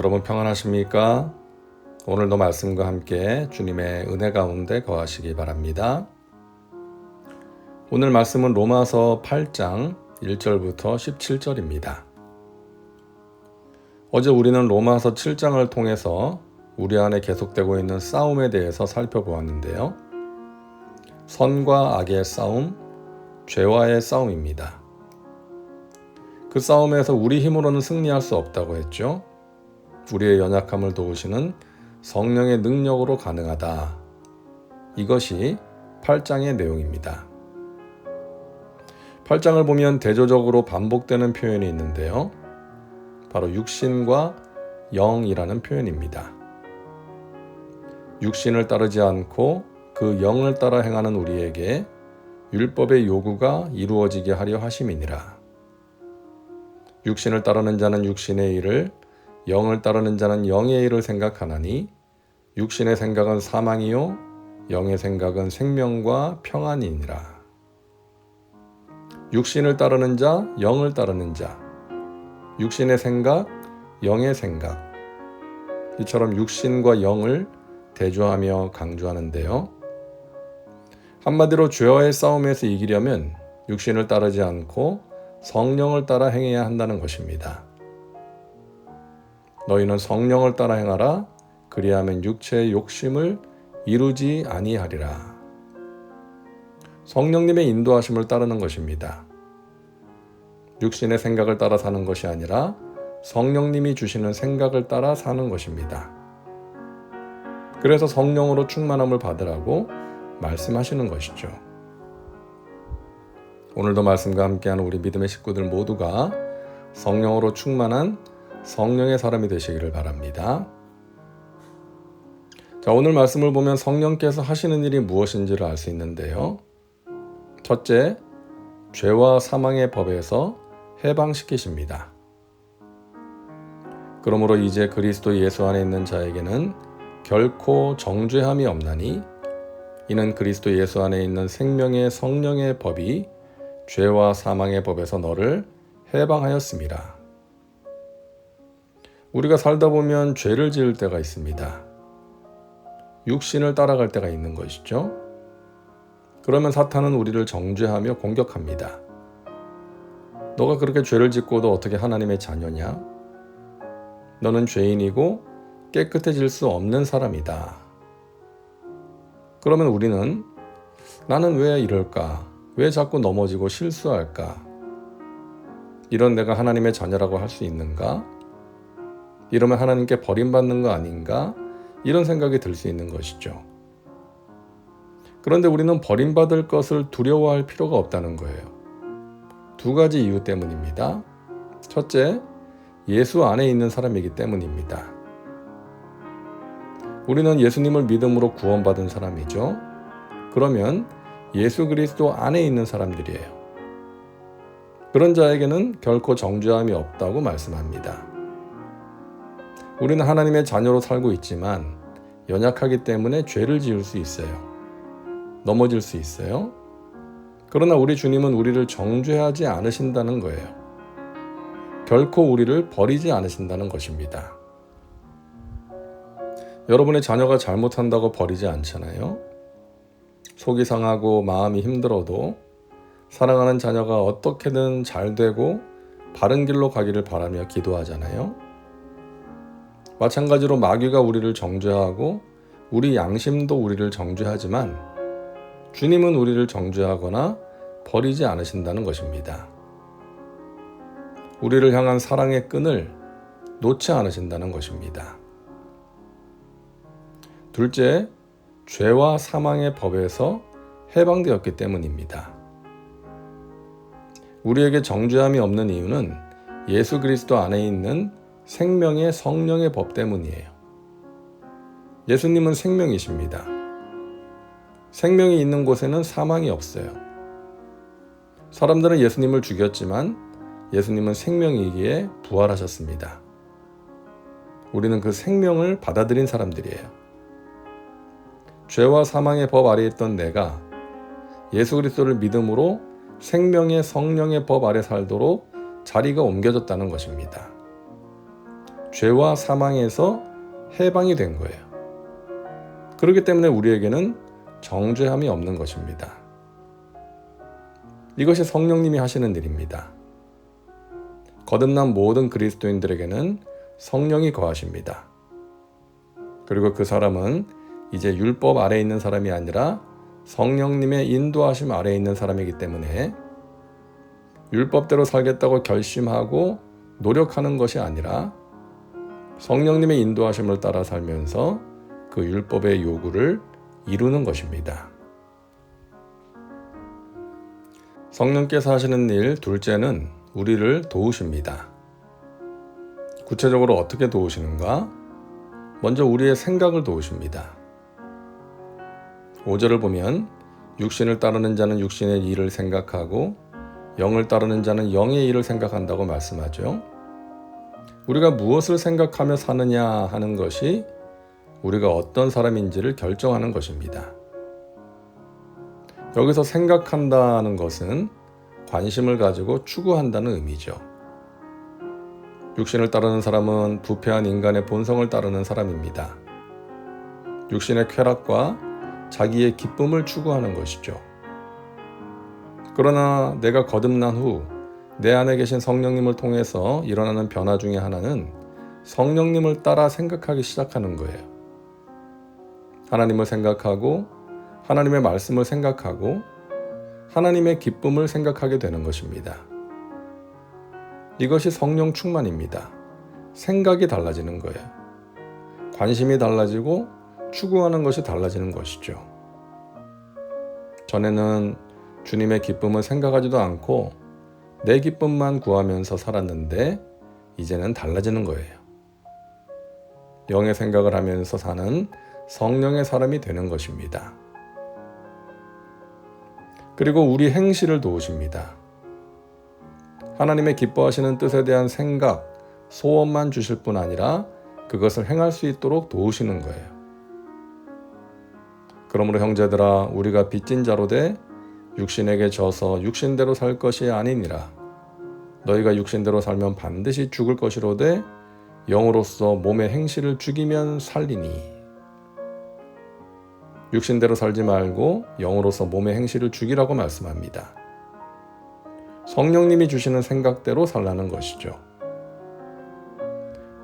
여러분 평안하십니까? 오늘도 말씀과 함께 주님의 은혜 가운데 거하시기 바랍니다. 오늘 말씀은 로마서 8장 1절부터 17절입니다. 어제 우리는 로마서 7장을 통해서 우리 안에 계속되고 있는 싸움에 대해서 살펴보았는데요. 선과 악의 싸움, 죄와의 싸움입니다. 그 싸움에서 우리 힘으로는 승리할 수 없다고 했죠. 우리의 연약함을 도우시는 성령의 능력으로 가능하다. 이것이 8장의 내용입니다. 8장을 보면 대조적으로 반복되는 표현이 있는데요. 바로 육신과 영이라는 표현입니다. 육신을 따르지 않고 그 영을 따라 행하는 우리에게 율법의 요구가 이루어지게 하려 하심이니라. 육신을 따르는 자는 육신의 일을, 영을 따르는 자는 영의 일을 생각하나니 육신의 생각은 사망이요 영의 생각은 생명과 평안이니라. 육신을 따르는 자, 영을 따르는 자, 육신의 생각, 영의 생각. 이처럼 육신과 영을 대조하며 강조하는데요. 한마디로 죄와의 싸움에서 이기려면 육신을 따르지 않고 성령을 따라 행해야 한다는 것입니다. 너희는 성령을 따라 행하라. 그리하면 육체의 욕심을 이루지 아니하리라. 성령님의 인도하심을 따르는 것입니다. 육신의 생각을 따라 사는 것이 아니라 성령님이 주시는 생각을 따라 사는 것입니다. 그래서 성령으로 충만함을 받으라고 말씀하시는 것이죠. 오늘도 말씀과 함께하는 우리 믿음의 식구들 모두가 성령으로 충만한 성령의 사람이 되시기를 바랍니다. 자, 오늘 말씀을 보면 성령께서 하시는 일이 무엇인지를 알 수 있는데요. 첫째, 죄와 사망의 법에서 해방시키십니다. 그러므로 이제 그리스도 예수 안에 있는 자에게는 결코 정죄함이 없나니 이는 그리스도 예수 안에 있는 생명의 성령의 법이 죄와 사망의 법에서 너를 해방하였습니다. 우리가 살다 보면 죄를 지을 때가 있습니다. 육신을 따라갈 때가 있는 것이죠. 그러면 사탄은 우리를 정죄하며 공격합니다. 너가 그렇게 죄를 짓고도 어떻게 하나님의 자녀냐? 너는 죄인이고 깨끗해질 수 없는 사람이다. 그러면 우리는 나는 왜 이럴까? 왜 자꾸 넘어지고 실수할까? 이런 내가 하나님의 자녀라고 할 수 있는가? 이러면 하나님께 버림받는 거 아닌가? 이런 생각이 들 수 있는 것이죠. 그런데 우리는 버림받을 것을 두려워할 필요가 없다는 거예요. 두 가지 이유 때문입니다. 첫째, 예수 안에 있는 사람이기 때문입니다. 우리는 예수님을 믿음으로 구원받은 사람이죠. 그러면 예수 그리스도 안에 있는 사람들이에요. 그런 자에게는 결코 정죄함이 없다고 말씀합니다. 우리는 하나님의 자녀로 살고 있지만 연약하기 때문에 죄를 지을 수 있어요. 넘어질 수 있어요. 그러나 우리 주님은 우리를 정죄하지 않으신다는 거예요. 결코 우리를 버리지 않으신다는 것입니다. 여러분의 자녀가 잘못한다고 버리지 않잖아요. 속이 상하고 마음이 힘들어도 사랑하는 자녀가 어떻게든 잘 되고 바른 길로 가기를 바라며 기도하잖아요. 마찬가지로 마귀가 우리를 정죄하고 우리 양심도 우리를 정죄하지만 주님은 우리를 정죄하거나 버리지 않으신다는 것입니다. 우리를 향한 사랑의 끈을 놓지 않으신다는 것입니다. 둘째, 죄와 사망의 법에서 해방되었기 때문입니다. 우리에게 정죄함이 없는 이유는 예수 그리스도 안에 있는 생명의 성령의 법 때문이에요. 예수님은 생명이십니다. 생명이 있는 곳에는 사망이 없어요. 사람들은 예수님을 죽였지만 예수님은 생명이기에 부활하셨습니다. 우리는 그 생명을 받아들인 사람들이에요. 죄와 사망의 법 아래에 있던 내가 예수 그리스도를 믿음으로 생명의 성령의 법 아래 살도록 자리가 옮겨졌다는 것입니다. 죄와 사망에서 해방이 된 거예요. 그렇기 때문에 우리에게는 정죄함이 없는 것입니다. 이것이 성령님이 하시는 일입니다. 거듭난 모든 그리스도인들에게는 성령이 거하십니다. 그리고 그 사람은 이제 율법 아래에 있는 사람이 아니라 성령님의 인도하심 아래에 있는 사람이기 때문에 율법대로 살겠다고 결심하고 노력하는 것이 아니라 성령님의 인도하심을 따라 살면서 그 율법의 요구를 이루는 것입니다. 성령께서 하시는 일 둘째는 우리를 도우십니다. 구체적으로 어떻게 도우시는가? 먼저 우리의 생각을 도우십니다. 5절을 보면 육신을 따르는 자는 육신의 일을 생각하고 영을 따르는 자는 영의 일을 생각한다고 말씀하죠. 우리가 무엇을 생각하며 사느냐 하는 것이 우리가 어떤 사람인지를 결정하는 것입니다. 여기서 생각한다는 것은 관심을 가지고 추구한다는 의미죠. 육신을 따르는 사람은 부패한 인간의 본성을 따르는 사람입니다. 육신의 쾌락과 자기의 기쁨을 추구하는 것이죠. 그러나 내가 거듭난 후 내 안에 계신 성령님을 통해서 일어나는 변화 중에 하나는 성령님을 따라 생각하기 시작하는 거예요. 하나님을 생각하고 하나님의 말씀을 생각하고 하나님의 기쁨을 생각하게 되는 것입니다. 이것이 성령 충만입니다. 생각이 달라지는 거예요. 관심이 달라지고 추구하는 것이 달라지는 것이죠. 전에는 주님의 기쁨을 생각하지도 않고 내 기쁨만 구하면서 살았는데 이제는 달라지는 거예요. 영의 생각을 하면서 사는 성령의 사람이 되는 것입니다. 그리고 우리 행실을 도우십니다. 하나님의 기뻐하시는 뜻에 대한 생각, 소원만 주실 뿐 아니라 그것을 행할 수 있도록 도우시는 거예요. 그러므로 형제들아, 우리가 빚진 자로 돼 육신에게 져서 육신대로 살 것이 아니니라. 너희가 육신대로 살면 반드시 죽을 것이로되 영으로서 몸의 행실을 죽이면 살리니. 육신대로 살지 말고 영으로서 몸의 행실을 죽이라고 말씀합니다. 성령님이 주시는 생각대로 살라는 것이죠.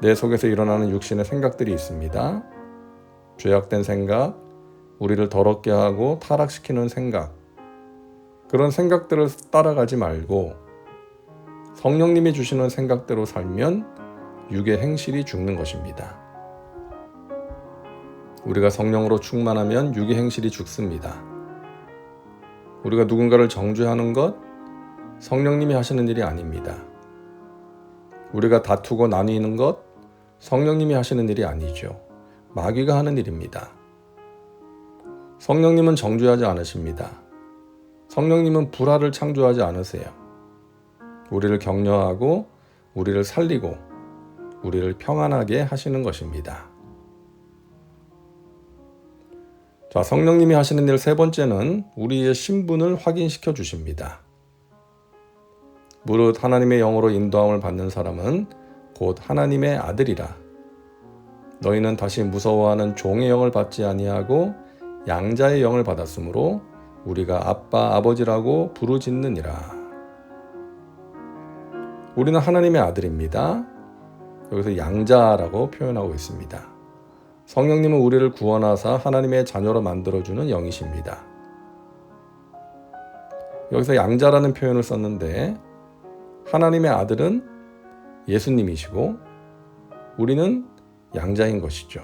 내 속에서 일어나는 육신의 생각들이 있습니다. 죄악된 생각, 우리를 더럽게 하고 타락시키는 생각, 그런 생각들을 따라가지 말고 성령님이 주시는 생각대로 살면 육의 행실이 죽는 것입니다. 우리가 성령으로 충만하면 육의 행실이 죽습니다. 우리가 누군가를 정죄하는 것, 성령님이 하시는 일이 아닙니다. 우리가 다투고 나뉘는 것, 성령님이 하시는 일이 아니죠. 마귀가 하는 일입니다. 성령님은 정죄하지 않으십니다. 성령님은 불화를 창조하지 않으세요. 우리를 격려하고 우리를 살리고 우리를 평안하게 하시는 것입니다. 자, 성령님이 하시는 일 세 번째는 우리의 신분을 확인시켜 주십니다. 무릇 하나님의 영으로 인도함을 받는 사람은 곧 하나님의 아들이라. 너희는 다시 무서워하는 종의 영을 받지 아니하고 양자의 영을 받았으므로 우리가 아빠 아버지라고 부르짖느니라. 우리는 하나님의 아들입니다. 여기서 양자라고 표현하고 있습니다. 성령님은 우리를 구원하사 하나님의 자녀로 만들어주는 영이십니다. 여기서 양자라는 표현을 썼는데 하나님의 아들은 예수님이시고 우리는 양자인 것이죠.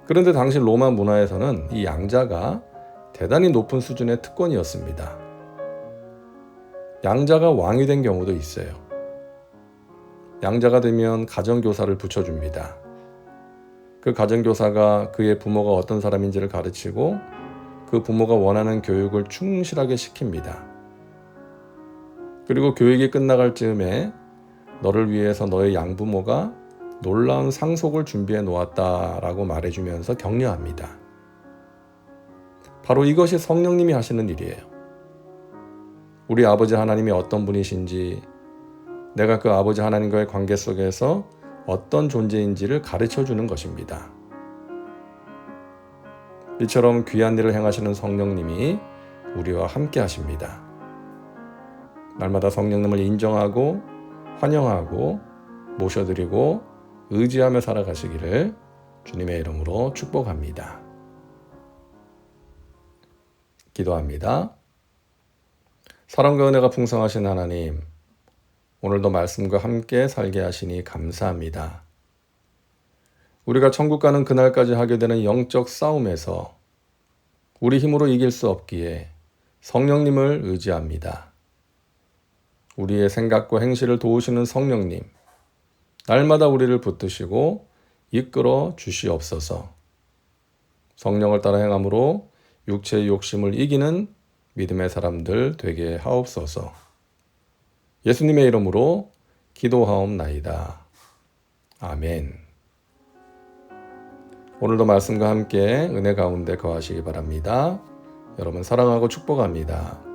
그런데 당시 로마 문화에서는 이 양자가 대단히 높은 수준의 특권이었습니다. 양자가 왕이 된 경우도 있어요. 양자가 되면 가정교사를 붙여줍니다. 그 가정교사가 그의 부모가 어떤 사람인지를 가르치고 그 부모가 원하는 교육을 충실하게 시킵니다. 그리고 교육이 끝나갈 즈음에 너를 위해서 너의 양부모가 놀라운 상속을 준비해 놓았다라고 말해주면서 격려합니다. 바로 이것이 성령님이 하시는 일이에요. 우리 아버지 하나님이 어떤 분이신지, 내가 그 아버지 하나님과의 관계 속에서 어떤 존재인지를 가르쳐 주는 것입니다. 이처럼 귀한 일을 행하시는 성령님이 우리와 함께 하십니다. 날마다 성령님을 인정하고 환영하고 모셔드리고 의지하며 살아가시기를 주님의 이름으로 축복합니다. 기도합니다. 사랑과 은혜가 풍성하신 하나님, 오늘도 말씀과 함께 살게 하시니 감사합니다. 우리가 천국 가는 그날까지 하게 되는 영적 싸움에서 우리 힘으로 이길 수 없기에 성령님을 의지합니다. 우리의 생각과 행실을 도우시는 성령님, 날마다 우리를 붙드시고 이끌어 주시옵소서. 성령을 따라 행함으로 육체의 욕심을 이기는 믿음의 사람들 되게 하옵소서. 예수님의 이름으로 기도하옵나이다. 아멘. 오늘도 말씀과 함께 은혜 가운데 거하시기 바랍니다. 여러분 사랑하고 축복합니다.